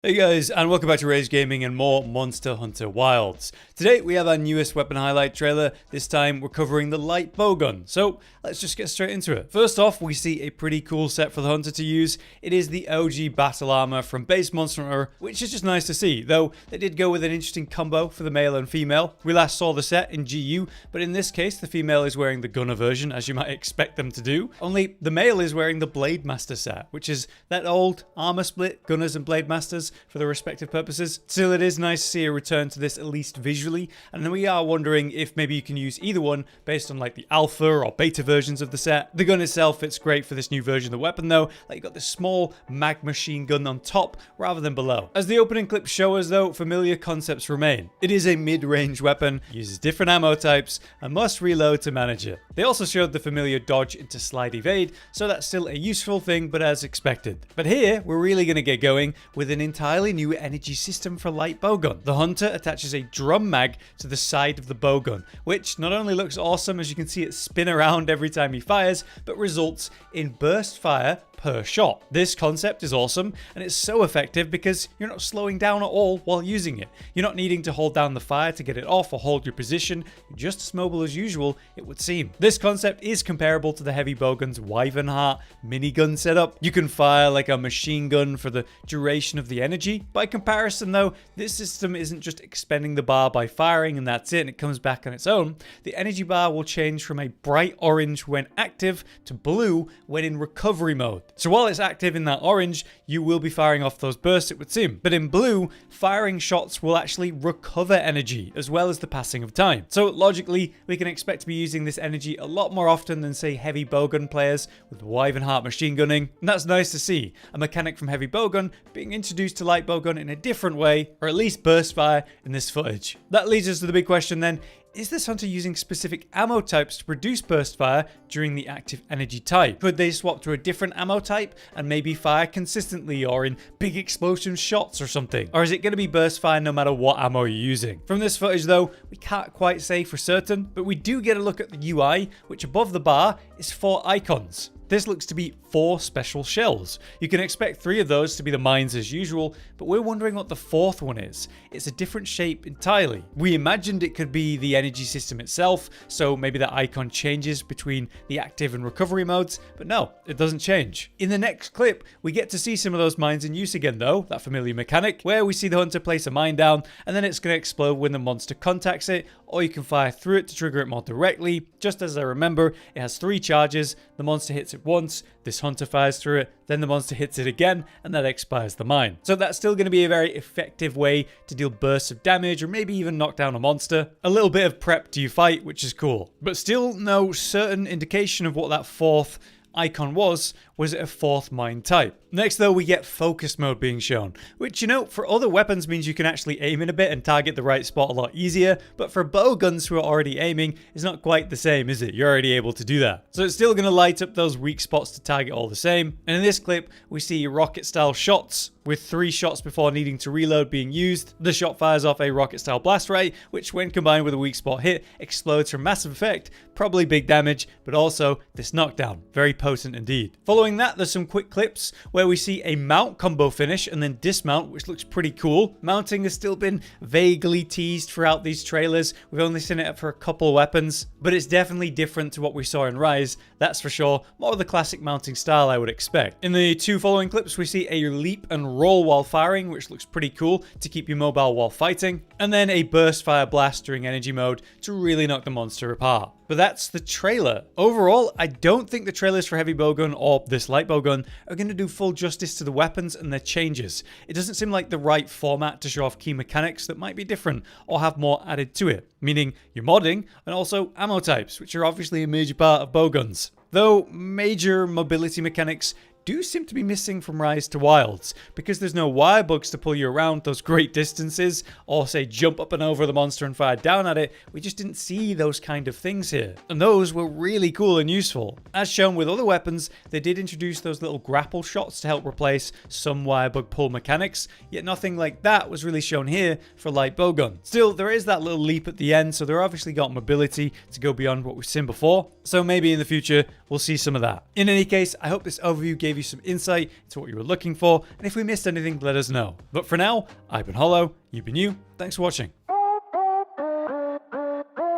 Hey guys, and welcome back to Rage Gaming and more Monster Hunter Wilds. Today we have our newest weapon highlight trailer. This time we're covering the light bowgun. So let's just get straight into it. First off, we see a pretty cool set for the hunter to use. It is the OG battle armor from base Monster Hunter, which is just nice to see. Though they did go with an interesting combo for the male and female. We last saw the set in GU, but in this case the female is wearing the gunner version, as you might expect them to do. Only the male is wearing the Blade Master set, which is that old armor split, gunners and Blade Masters, for the respective purposes. Still, it is nice to see a return to this, at least visually, and then we are wondering if maybe you can use either one based on like the alpha or beta versions of the set. The gun itself fits great for this new version of the weapon though, like you got this small mag machine gun on top rather than below. As the opening clips show us though, familiar concepts remain. It is a mid-range weapon, uses different ammo types, and must reload to manage it. They also showed the familiar dodge into slide evade, so that's still a useful thing, but as expected. But here, we're really going to get going with an entirely new energy system for light bowgun. The hunter attaches a drum mag to the side of the bowgun, which not only looks awesome as you can see it spin around every time he fires, but results in burst fire per shot. This concept is awesome, and it's so effective because you're not slowing down at all while using it. You're not needing to hold down the fire to get it off or hold your position. You're just as mobile as usual, it would seem. This concept is comparable to the heavy bowgun's wyvern heart minigun setup. You can fire like a machine gun for the duration of the energy. By comparison though, this system isn't just expending the bar by firing and that's it and it comes back on its own. The energy bar will change from a bright orange when active to blue when in recovery mode. So while it's active in that orange, you will be firing off those bursts, it would seem. But in blue, firing shots will actually recover energy as well as the passing of time. So logically, we can expect to be using this energy a lot more often than say heavy bowgun players with wyvern heart machine gunning. And that's nice to see. A mechanic from heavy bowgun being introduced to light bowgun in a different way, or at least burst fire in this footage. That leads us to the big question then. Is this hunter using specific ammo types to produce burst fire during the active energy type? Could they swap to a different ammo type and maybe fire consistently or in big explosion shots or something? Or is it going to be burst fire no matter what ammo you're using? From this footage though, we can't quite say for certain, but we do get a look at the UI, which above the bar is 4 icons. This looks to be 4 special shells. You can expect 3 of those to be the mines as usual, but we're wondering what the 4th one is. It's a different shape entirely. We imagined it could be the energy system itself, so maybe that icon changes between the active and recovery modes, but no, it doesn't change. In the next clip, we get to see some of those mines in use again though, that familiar mechanic, where we see the hunter place a mine down, and then it's going to explode when the monster contacts it, or you can fire through it to trigger it more directly. Just as I remember, it has 3 charges, the monster hits it once, this hunter fires through it, then the monster hits it again, and that expires the mine. So that's still going to be a very effective way to deal bursts of damage, or maybe even knock down a monster. A little bit of prep to your fight, which is cool. But still no certain indication of what that 4th icon was it a 4th mine type. Next though, we get focus mode being shown, which, you know, for other weapons means you can actually aim in a bit and target the right spot a lot easier, but for bowguns who are already aiming, it's not quite the same, is it? You're already able to do that. So it's still going to light up those weak spots to target all the same. And in this clip, we see rocket style shots with 3 shots before needing to reload being used. The shot fires off a rocket style blast ray, which when combined with a weak spot hit, explodes for massive effect, probably big damage, but also this knockdown. Very potent indeed. Following that, there's some quick clips where we see a mount combo finish and then dismount, which looks pretty cool. Mounting has still been vaguely teased throughout these trailers. We've only seen it for a couple weapons, but it's definitely different to what we saw in Rise, that's for sure. More of the classic mounting style I would expect. In the 2 following clips, we see a leap and roll while firing, which looks pretty cool to keep you mobile while fighting, and then a burst fire blast during energy mode to really knock the monster apart. But that's the trailer. Overall, I don't think the trailers for heavy bowgun or this light bowgun are going to do full justice to the weapons and their changes. It doesn't seem like the right format to show off key mechanics that might be different or have more added to it, meaning your modding and also ammo types, which are obviously a major part of bowguns. Though major mobility mechanics do seem to be missing from Rise to Wilds, because there's no wire bugs to pull you around those great distances, or say jump up and over the monster and fire down at it. We just didn't see those kind of things here, and those were really cool and useful. As shown with other weapons, they did introduce those little grapple shots to help replace some wire bug pull mechanics, yet nothing like that was really shown here for light bowgun. Still, there is that little leap at the end, so they're obviously got mobility to go beyond what we've seen before, so maybe in the future we'll see some of that. In any case, I hope this overview gave gave you some insight into what you were looking for, and if we missed anything, let us know. But for now, I've been Hollow, you've been you, thanks for watching.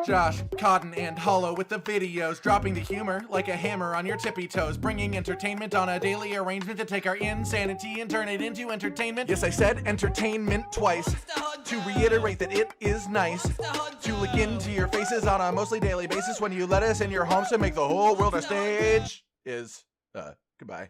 Josh, Cotton, and Hollow with the videos, dropping the humor like a hammer on your tippy toes, bringing entertainment on a daily arrangement to take our insanity and turn it into entertainment. Yes, I said entertainment twice, to reiterate that it is nice to look into your faces on a mostly daily basis when you let us in your homes to make the whole world a stage. Goodbye.